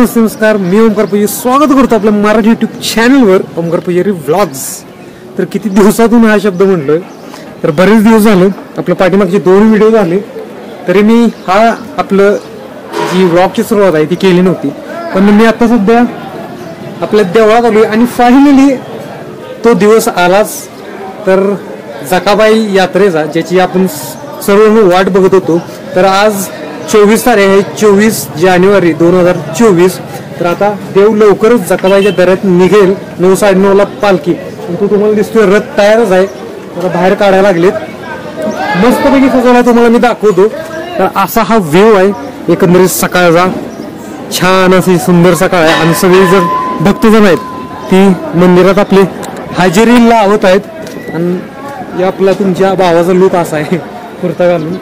नमस्ते नमस्कार, मी ओमकार पुजारी स्वागत करतो आपल्या मराठी यूट्यूब चॅनलवर ओमकार पुजारी व्लॉग्स। तर किती दिवसातून हा शब्द म्हणलोय, तर बरेच दिवस झाले, आपल्या पाठीमागचे 2 व्हिडिओ झाले तरी मी हा आपलं जी व्लॉगची सुरुवात आहे ती केली नव्हती। पण मी आता सध्या आपल्या देवळात आलोय आणि फायनली तो दिवस आलाच। तर जकाबाई यात्रेचा ज्याची आपण सर्व वाट बघत होतो, तर आज 24 तारीख आहे, 24 जानेवारी 2024। तर आता देव लवकरच जकाबाईच्या दऱ्यात निघेल। 9 साडेनऊ ला पालखी, तो तुम्हाला दिसतोय रथ तयारच आहे, आता बाहेर काढायला लागलेत, मस्तपैकी सजवला तुम्हाला मी दाखवतो। तर असा हा व्ह्यू आहे एकंदरीत सकाळचा, छान अशी सुंदर सकाळ आहे आणि सगळे जर भक्तजन आहेत ती मंदिरात आपली हजेरी लावत आहेत आणि आपला तुमच्या भावाचा लूक असा आहे कुर्ता घालून।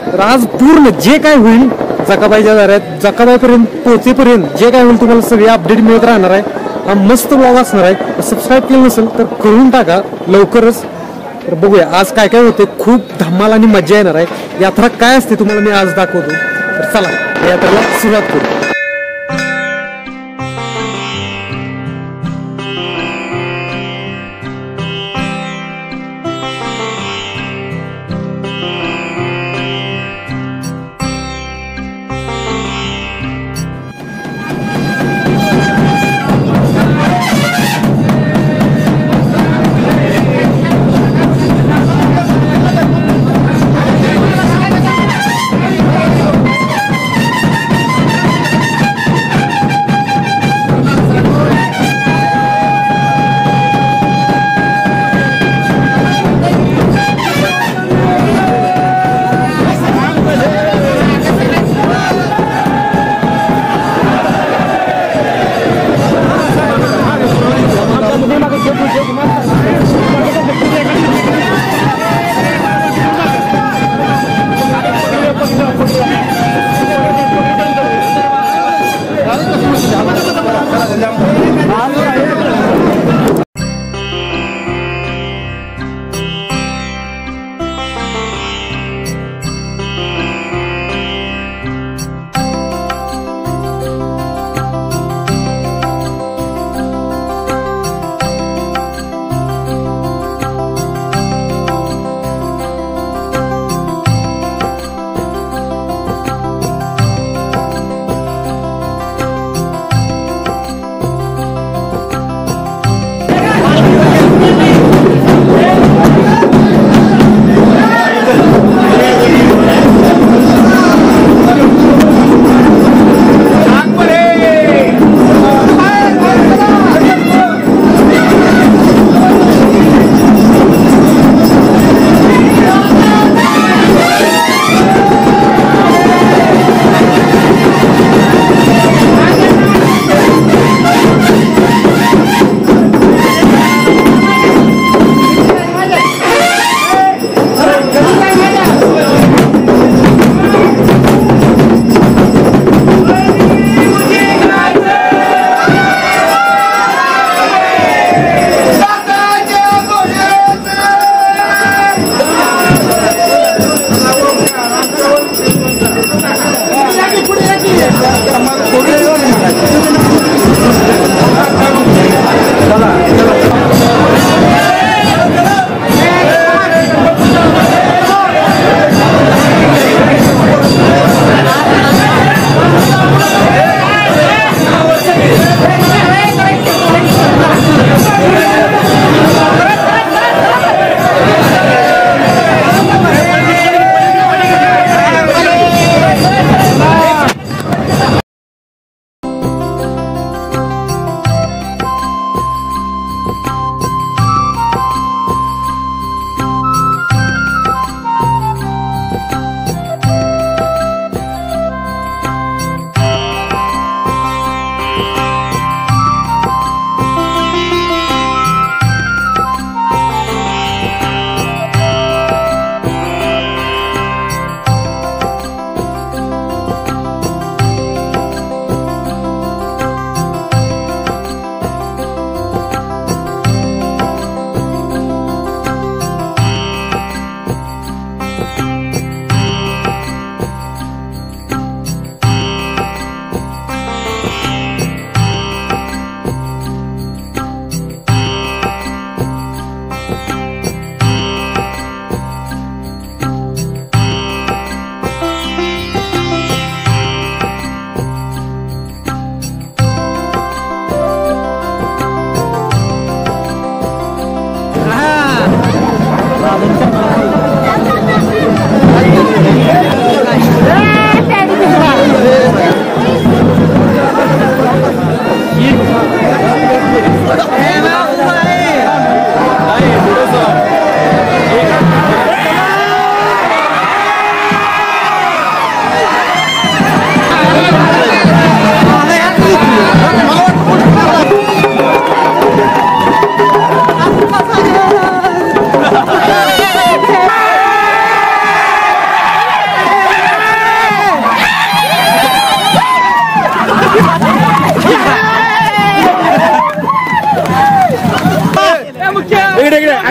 तर आज पूर्ण जे काय होईल जकाबाईच्या दऱ्यात, जकाबाईपर्यंत पोहोचेपर्यंत जे काय होईल तुम्हाला सगळे अपडेट मिळत राहणार आहे। हा मस्त ब्लॉग असणार आहे, सबस्क्राईब केलं नसेल तर करून टाका लवकरच। तर बघूया आज काय काय होते, खूप धमाल आणि मजा येणार आहे। यात्रा काय असते तुम्हाला मी आज दाखवतो, तर चला यात्रेला सुरुवात करू।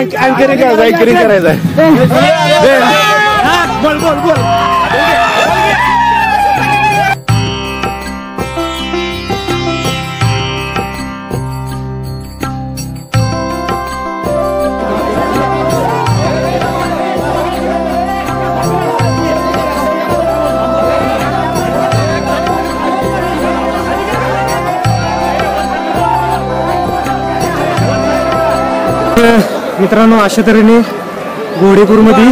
अँकरिंग करायचं बोल बोल बोल. मित्रांनो, अशा तऱ्हेने घोडेपूरमध्ये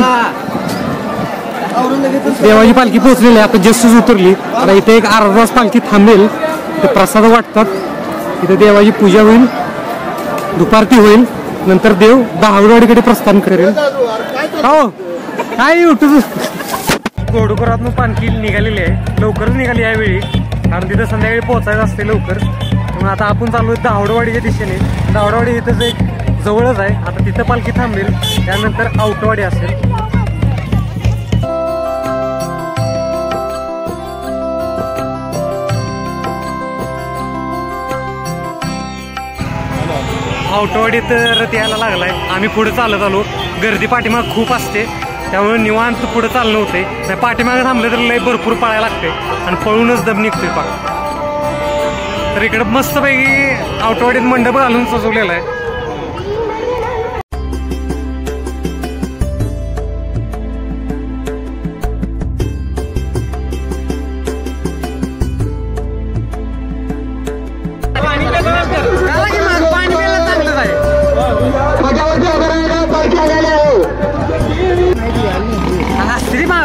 देवाची पालखी पोहोचलेली आहे. आता जस्टच उतरली. आता इथे एक अर्धा तास पालखी थांबेल. इथे प्रसाद वाटतात. इथे देवाची पूजा होईल, दुपारती होईल. नंतर देव दहावडवाडीकडे प्रस्थान करेल. हो काय उठू. घोडेपुरातून पालखी निघालेली आहे. लवकरच निघाली यावेळी, कारण तिथं संध्याकाळी पोहोचायचं असते लवकर. मग आता आपण चालू आहे दहावडवाडीच्या दिशेने. दहावडवाडी इथंच एक जवळच आहे. आता तिथं पालखी थांबेल, त्यानंतर आवटवाडी असेल. आवटवाडीत रथ यायला लागलाय. आम्ही पुढे चालत आलो. गर्दी पाठीमाग खूप असते, त्यामुळे निवांत पुढे चालणं होते. पाठीमागे थांबलं तर लय भरपूर पळायला लागते आणि पळूनच दम निघतोय पाक. तर इकडे मस्तपैकी आवटवाडीत मंडप घालून सजवलेला आहे.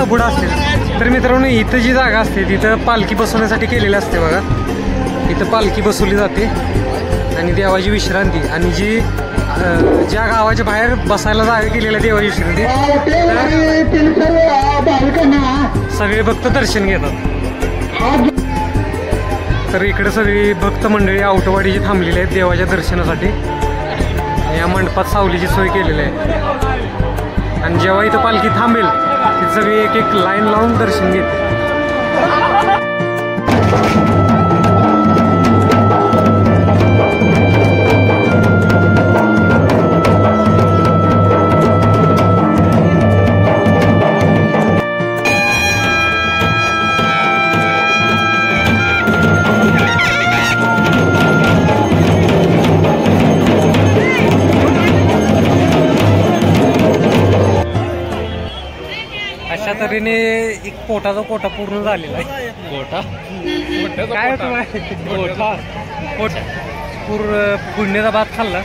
पुढं असते. तर मित्रांनो, इथं जी जागा असते तिथं पालखी बसवण्यासाठी केलेली असते बघा. इथं पालखी बसवली जाते आणि देवाची विश्रांती. आणि जी ज्या गावाच्या बाहेर बसायला जागा केलेल्या देवाची विश्रांती, सगळे भक्त दर्शन घेतात. तर इकडे सगळी भक्त मंडळी आवटवाडीची थांबलेली आहेत देवाच्या दर्शनासाठी. या मंडपात सावलीची सोय केलेली आहे. आणि जेव्हा इथं पालखी थांबेल ती सगळी एक एक लाईन लावून दर्शन घेते. अशा तऱ्हेने एक पोटाचा कोटा पूर्ण झालेला आहे. काय पुण्याचा भात खाल्ला.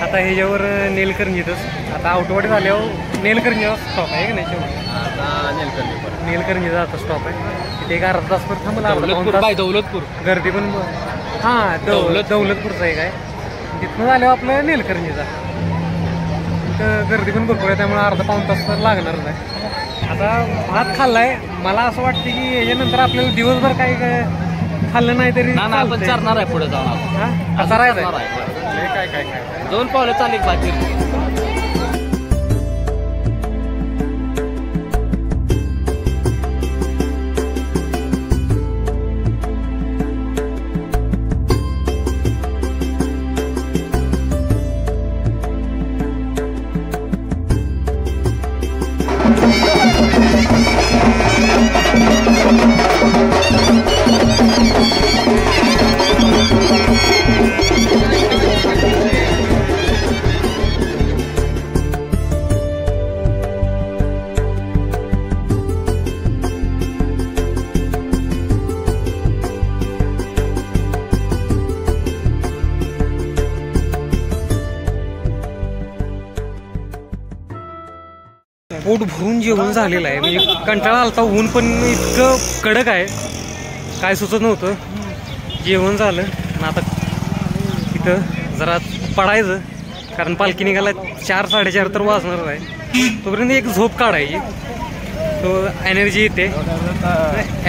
आता ह्याच्यावर नेलकरंजीतच. आता आवटवाडी झाल्यावर नेलकरंजीचा स्टॉप आहे का नाही? नेलकरंजीचा आता स्टॉप आहे. तिथे एक अर्धा तास पण थांबला. दौलतपूर गर्दी पण. हां, दौलतपूरचा एक आहे. तिथनं झाल्यावर आपलं नेलकरंजीचा. गर्दी पण भरपूर आहे, त्यामुळे अर्धा पाऊण तास तर लागणारच आहे. आता भात खाल्लाय. मला असं वाटतं की याच्यानंतर आपल्याला दिवसभर काही खाल्लं नाही तरी आपण चालणार आहे. पुढे जाऊन कसा राहायचं काय काय काय 2 पावलं चालेल बाकी. पोट भरून जेवण झालेलं आहे. म्हणजे कंटाळा आलता. ऊन पण इतकं कडक आहे, काय सुचत नव्हतं. जेवण झालं आणि आता इथं जरा पडायचं, कारण पालखी निघाला 4-4:30 तर वाजणार आहे. तोपर्यंत एक झोप काढायची, तो एनर्जी येते.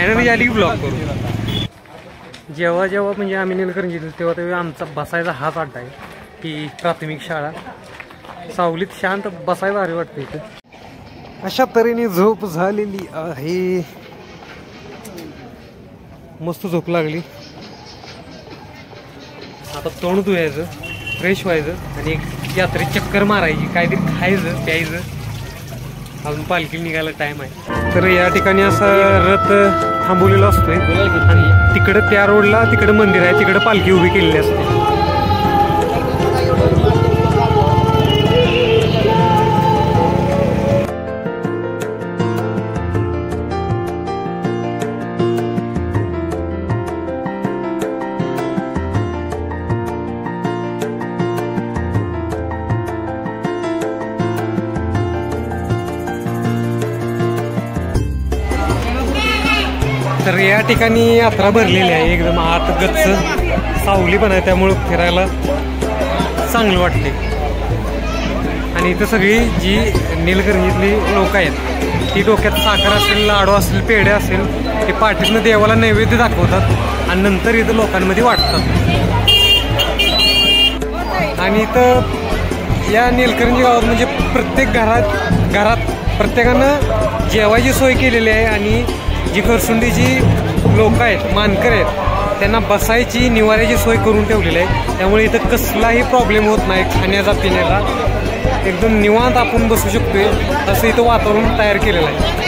एनर्जी आली की ब्लॉक करू. जेव्हा जेव्हा म्हणजे आम्ही नेलकरंजी तेव्हा तेव्हा आमचा बसायचा हाच अड्डा आहे. ही प्राथमिक शाळा. सावलीत शांत बसायला भारी वाटतं इथं. अशा तऱ्हेने झोप झालेली आहे. मस्त झोप लागली. आता तोंड धुवायचं. फ्रेश व्हायचं आणि एक यात्रेत चक्कर मारायची, काहीतरी खायचं प्यायचं. अजून पालखी निघायला टाइम आहे. तर या ठिकाणी असा रथ थांबवलेला असतोय आणि तिकडं त्या रोडला तिकडं मंदिर आहे, तिकडं पालखी उभी केलेली असते. तर या ठिकाणी यात्रा भरलेली आहे, एकदम आत गच्च सावली पण आहे, त्यामुळं फिरायला चांगलं वाटते. आणि इथं सगळी जी नीलकर्णीतली लोक आहेत ती डोक्यात साखर असेल, लाडू असेल, पेढे असेल ते पाठीतनं देवाला नैवेद्य दाखवतात आणि नंतर इथं लोकांमध्ये वाटतात. आणि इथं या नीलकर्णी गावात म्हणजे प्रत्येक घरात प्रत्येकानं जेवायची सोय केलेली आहे. आणि जी खरसुंडीची लोक आहेत, मानकर आहेत, त्यांना बसायची निवाऱ्याची सोय करून ठेवलेली आहे. त्यामुळे इथं कसलाही प्रॉब्लेम होत नाही खाण्याचा पिण्याला. एकदम निवांत आपण बसू शकतोय असं इथं वातावरण तयार केलेलं आहे.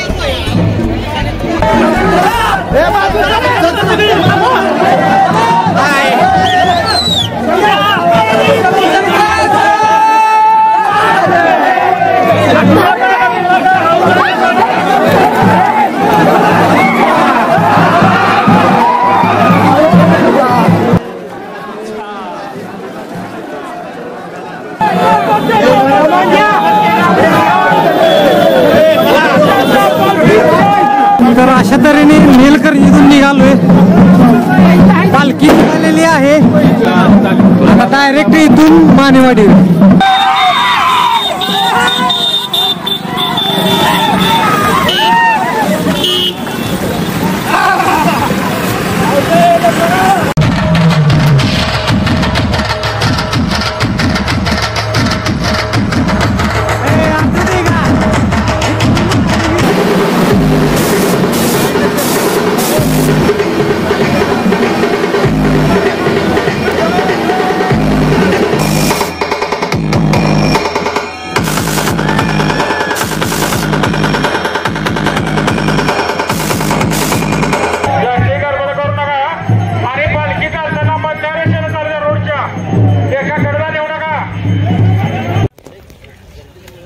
तर अशा तऱ्हेने नीलकर्णीतून निघालोय, पालखी निघालेली आहे आता डायरेक्ट इथून मानेवाडी.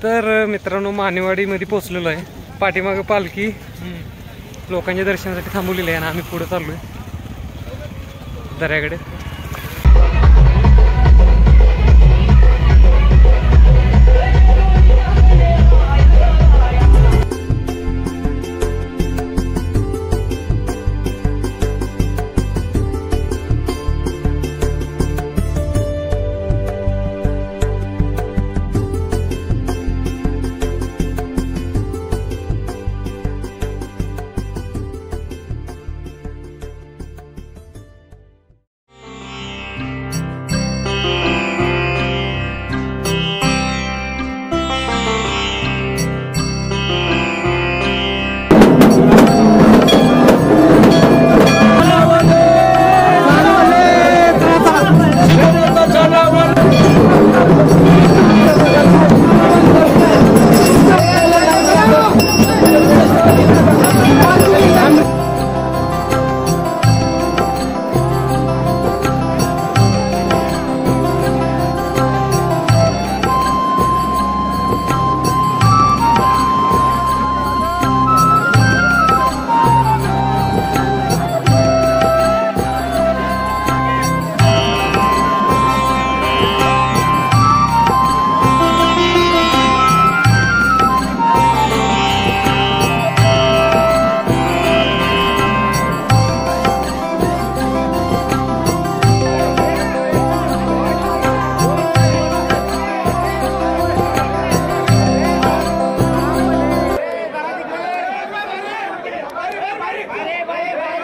तर मित्रांनो मानेवाडीमध्ये पोचलेलो आहे. पाठीमागं पालखी लोकांच्या दर्शनासाठी थांबवलेली आहे आणि आम्ही पुढे चाललोय दऱ्याकडे.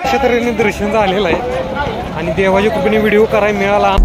अशा तऱ्हेने दर्शन झालेलं आहे आणि देवाच्या कृपेने व्हिडिओ करायला मिळाला.